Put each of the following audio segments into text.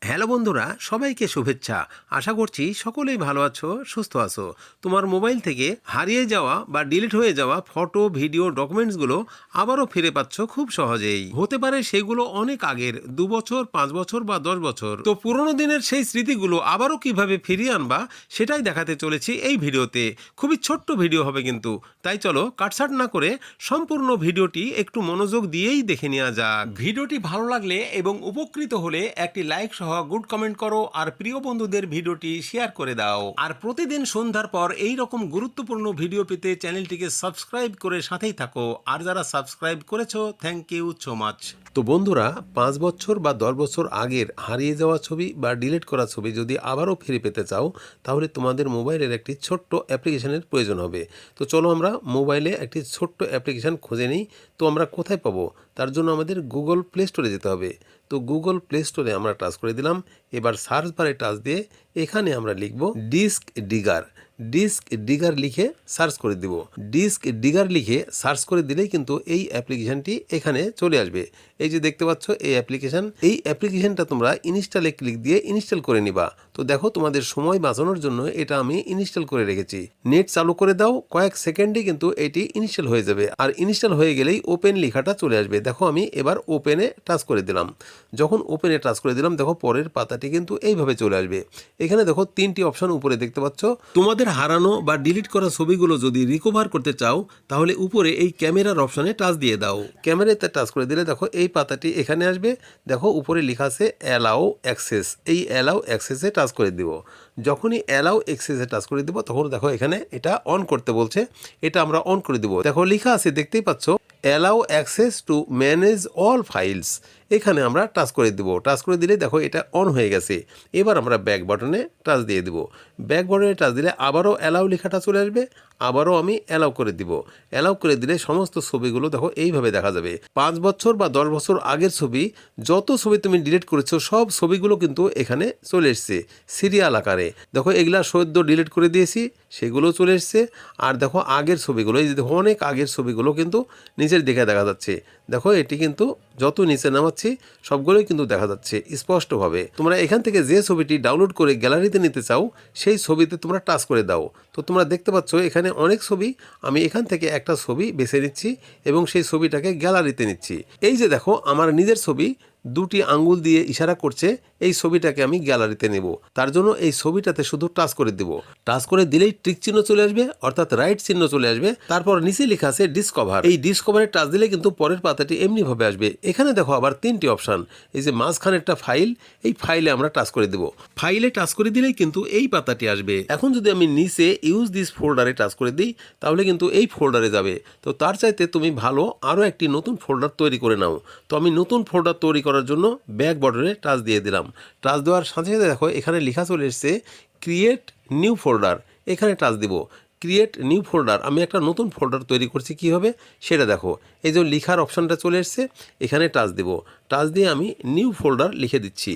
Hello বন্ধুরা, সবাইকে শুভেচ্ছা। আশা করছি সকলেই ভালো আছো, সুস্থ আছো। তোমার মোবাইল থেকে হারিয়ে যাওয়া বা ডিলিট হয়ে যাওয়া ফটো, ভিডিও, ডকুমেন্টসগুলো আবারও ফিরে পাচ্ছ খুব সহজেই। হতে পারে সেগুলো অনেক আগের, 2 বছর, 5 বছর বা 10 বছর। তো পুরোনো দিনের সেই স্মৃতিগুলো আবারও কিভাবে ফিরিয়ে আনবা সেটাই দেখাতে চলেছি এই ভিডিওতে। খুবই ছোট্ট ভিডিও হবে কিন্তু, তাই চলো কাটছাট না করে সম্পূর্ণ ভিডিওটি একটু মনোযোগ দিয়েই দেখে নেওয়া যাক। ভিডিওটি ভালো লাগলে এবং উপকৃত হলে একটি লাইক সহ গুড কমেন্ট করো আর প্রিয় বন্ধুদের ভিডিওটি শেয়ার করে দাও। আর প্রতিদিন সন্ধ্যার পর এই রকম গুরুত্বপূর্ণ ভিডিও পেতে চ্যানেলটিকে সাবস্ক্রাইব করে সাথেই থাকো। আর যারা সাবস্ক্রাইব করেছো, থ্যাংক ইউ সো মাচ। তো বন্ধুরা, 5 বছর বা 10 বছর আগের হারিয়ে যাওয়া ছবি বা ডিলিট করা ছবি যদি আবারও ফিরে পেতে চাও, তাহলে তোমাদের মোবাইলের একটি ছোট্ট অ্যাপ্লিকেশনের প্রয়োজন হবে। তো চলো আমরা মোবাইলে একটি ছোট্ট অ্যাপ্লিকেশান খুঁজে নিই। তো আমরা কোথায় পাবো? তার জন্য আমাদের গুগল প্লে স্টোরে যেতে হবে। তো গুগল প্লে স্টোরে আমরা টাচ করে দিলাম। এবার সার্চ বারে টাচ দিয়ে এখানে আমরা লিখব ডিস্ক ডিগার। ডিস্ক ডিগার লিখে সার্চ করে দিব। ডিস্ক ডিগার লিখে সার্চ করে দিলেই কিন্তু এই অ্যাপ্লিকেশানটি এখানে চলে আসবে। এই যে দেখতে পাচ্ছ এই অ্যাপ্লিকেশানটা তোমরা ইনস্টলে ক্লিক দিয়ে ইনস্টল করে নিবা। তো দেখো, তোমাদের সময় বাঁচানোর জন্য এটা আমি ইনস্টল করে রেখেছি। নেট চালু করে দাও, কয়েক সেকেন্ডে কিন্তু এটি ইনস্টল হয়ে যাবে। আর ইনস্টল হয়ে গেলেই ওপেন লেখাটা চলে আসবে। দেখো, আমি এবার ওপেনে টাচ করে দিলাম। যখন ওপেনে টাচ করে দিলাম, দেখো পরের পাতাটি কিন্তু এইভাবে চলে আসবে। এখানে দেখো 3টি অপশন উপরে দেখতে পাচ্ছ। তোমাদের হারানো বা ডিলিট করা ছবিগুলো যদি রিকভার করতে চাও, তাহলে উপরে এই ক্যামেরার অপশনে টাচ দিয়ে দাও। ক্যামেরাতে টাচ করে দিলে দেখো এই পাতাটি এখানে আসবে। দেখো উপরে লেখা আছে অ্যালাউ অ্যাক্সেস। এই অ্যালাউ অ্যাক্সেসে টাচ করে দিব। যখনই অ্যালাউ অ্যাক্সেসে টাচ করে দিব, তখন দেখো এখানে এটা অন করতে বলছে। এটা আমরা অন করে দিব। দেখো লেখা আছে, দেখতেই পাচ্ছ, allow access to manage all files. এখানে আমরা টাচ করে দিব। টাচ করে দিলে দেখো এটা অন হয়ে গেছে। এবার আমরা ব্যাক বাটনে টাচ দিয়ে দিব। ব্যাক বাটনে টাচ দিলে আবারও অ্যালাউ লেখাটা চলে আসবে। আবারও আমি অ্যালাউ করে দিব। অ্যালাউ করে দিলে সমস্ত ছবিগুলো দেখো এইভাবে দেখা যাবে। 5 বছর বা 10 বছর আগের ছবি, যত ছবি তুমি ডিলিট করেছো সব ছবিগুলো কিন্তু এখানে চলে এসছে সিরিয়াল আকারে। দেখো এগুলা সদ্য ডিলিট করে দিয়েছি, সেগুলো চলে এসছে। আর দেখো আগের ছবিগুলো, এই যে দেখো অনেক আগের ছবিগুলো কিন্তু নিচের দিকে দেখা যাচ্ছে। দেখো এটি কিন্তু যত নিচে নামাচ্ছি সবগুলোই কিন্তু দেখা যাচ্ছে স্পষ্টভাবে। তোমরা এখান থেকে যে ছবিটি ডাউনলোড করে গ্যালারিতে নিতে চাও, সেই ছবিতে তোমরা টাচ করে দাও। তো তোমরা দেখতে পাচ্ছ এখানে অনেক ছবি। আমি এখান থেকে একটা ছবি বেছে নিচ্ছি এবং সেই ছবিটাকে গ্যালারিতে নিচ্ছি। এই যে দেখো আমার নিজের ছবি, 2টি আঙ্গুল দিয়ে ইশারা করছে এই ছবিটাকে আমি গ্যালারিতে নেব। তার জন্য এই ছবিটাতে শুধু টাচ করে দিব। টাচ করে দিলেই টিক চিহ্ন চলে আসবে, অর্থাৎ রাইট চিহ্ন চলে আসবে। তারপর নিচে লেখা আছে ডিসকভার। এই ডিসকভারে টাচ দিলে কিন্তু পরের পাতাটি এমনি ভাবে আসবে। এখানে দেখো আবার 3টি অপশন। এই যে মাঝখানে একটা ফাইল, এই ফাইলে আমরা টাচ করে দেব। ফাইলে টাচ করে দিলেই কিন্তু এই পাতাটি আসবে। এখন যদি আমি নিচে ইউজ দিস ফোল্ডারে টাচ করে দিই, তাহলে কিন্তু এই ফোল্ডারে যাবে। তো তার চাইতে তুমি ভালো আরও একটি নতুন ফোল্ডার তৈরি করে নাও। তো আমি নতুন ফোল্ডার তৈরি করার জন্য ব্যাক বাটনে টাচ দিয়ে দিলাম। টাচ দেওয়ার সাথে সাথে দেখো এখানে লেখা চলে এসছে ক্রিয়েট নিউ ফোল্ডার। এখানে টাচ দিব। ক্রিয়েট নিউ ফোল্ডার, আমি একটা নতুন ফোল্ডার তৈরি করছি কীভাবে সেটা দেখো। এই যে লেখার অপশানটা চলে এসছে, এখানে টাচ দিব। টাচ দিয়ে আমি নিউ ফোল্ডার লিখে দিচ্ছি।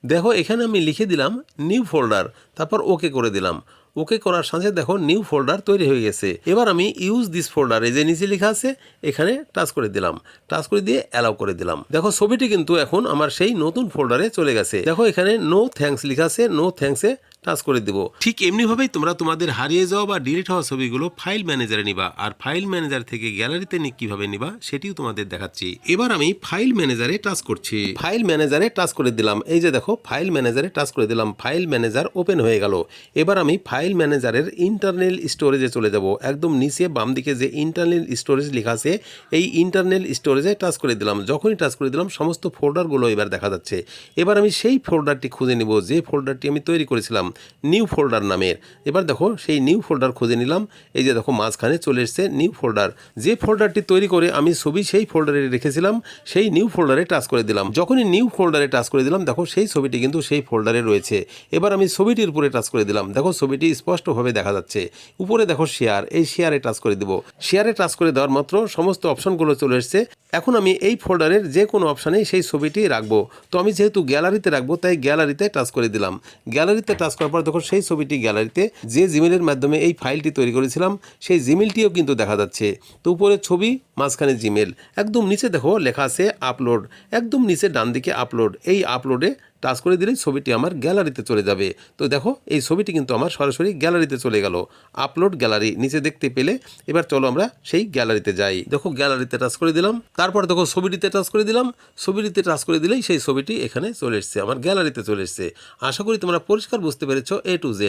দেখো এখানে আমি লিখে দিলাম নিউ ফোল্ডার, তারপর ওকে করে দিলাম। ওকে করার সাথে দেখো নিউ ফোল্ডার তৈরি হয়ে গেছে। এবার আমি ইউজ দিস ফোল্ডার, এই যে নিচে লেখা আছে, এখানে টাচ করে দিলাম। টাচ করে দিয়ে অ্যালাউ করে দিলাম। দেখো ছবিটি কিন্তু এখন আমার সেই নতুন ফোল্ডারে চলে গেছে। দেখো এখানে নো থ্যাঙ্কস লেখা আছে, নো থ্যাঙ্কসে টাচ করে দিব। ঠিক এমনিভাবেই তোমরা তোমাদের হারিয়ে যাওয়া বা ডিলিট হওয়া ছবিগুলো ফাইল ম্যানেজারে নিবা। আর ফাইল ম্যানেজার থেকে গ্যালারিতে কিভাবে নিবা সেটিও তোমাদের দেখাচ্ছি। এবার আমি ফাইল ম্যানেজারে টাচ করছি। ফাইল ম্যানেজারে টাচ করে দিলাম। এই যে দেখো ফাইল ম্যানেজারে টাচ করে দিলাম। ফাইল ম্যানেজার ওপেন হয়ে গেল। এবার আমি ফাইল ম্যানেজারের ইন্টারনাল স্টোরেজে চলে যাব। একদম নিচে বাম দিকে যে ইন্টারনাল স্টোরেজ লেখা আছে, এই ইন্টারনাল স্টোরেজে টাচ করে দিলাম। যখনই টাচ করে দিলাম সমস্ত ফোল্ডারগুলো এবার দেখা যাচ্ছে। এবার আমি সেই ফোল্ডারটি খুঁজে নিব যে ফোল্ডারটি আমি তৈরি করেছিলাম নিউ ফোল্ডার নামের। এবার দেখো সেই নিউ ফোল্ডার খুঁজে নিলাম। এই যে দেখো মাঝখানে চলে এসছে নিউ ফোল্ডার। যে ফোল্ডারটি তৈরি করে আমি ছবি সেই ফোল্ডারে রেখেছিলাম, সেই নিউ ফোল্ডারে টাচ করে দিলাম। যখনই নিউ ফোল্ডারে টাচ করে দিলাম, দেখো সেই ছবিটি কিন্তু সেই ফোল্ডারে রয়েছে। এবার আমি ছবিটির উপরে টাচ করে দিলাম। দেখো ছবিটি স্পষ্টভাবে দেখা যাচ্ছে। উপরে দেখো শেয়ার, এই শেয়ারে টাচ করে দেব। শেয়ারে টাচ করে দেওয়ার মাত্র সমস্ত অপশনগুলো চলে এসছে। এখন আমি এই ফোল্ডারের যে কোনো অপশানেই সেই ছবিটি রাখবো। তো আমি যেহেতু গ্যালারিতে রাখবো, তাই গ্যালারিতে টাচ করে দিলাম। গ্যালারিতে টাচ করার পর দেখো সেই ছবিটি গ্যালারিতে, যে জিমেলের মাধ্যমে এই ফাইলটি তৈরি করেছিলাম সেই জিমেলটিও কিন্তু দেখা যাচ্ছে। তো উপরে ছবি, মাঝখানে জিমেল, একদম নিচে দেখো লেখা আছে আপলোড। একদম নিচে ডান দিকে আপলোড, এই আপলোডে টাচ করে দিলেই ছবিটি আমার গ্যালারিতে চলে যাবে। তো দেখো এই ছবিটি কিন্তু আমার সরাসরি গ্যালারিতে চলে গেল। আপলোড গ্যালারি নিচে দেখতে পেলে। এবার চলো আমরা সেই গ্যালারিতে যাই। দেখো গ্যালারিতে টাচ করে দিলাম, তারপর দেখো ছবিটিতে টাচ করে দিলাম। ছবিটিতে টাচ করে দিলেই সেই ছবিটি এখানে চলে এসছে, আমার গ্যালারিতে চলে এসছে। আশা করি তোমরা পরিষ্কার বুঝতে পেরেছো A to Z।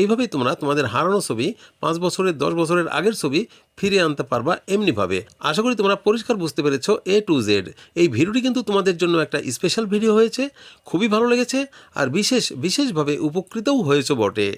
এইভাবেই তোমরা তোমাদের হারানো ছবি, 5 বছরের 10 বছরের আগের ছবি ফিরিয়ে আনতে পারবা এমনিভাবে। আশা করি তোমরা পরিষ্কার বুঝতে পেরেছো A to Z। এই ভিডিওটি কিন্তু তোমাদের জন্য একটা স্পেশাল ভিডিও হয়েছে, খুবই ভালো লেগেছে আর বিশেষভাবে উপকৃতও হয়েছে বটে।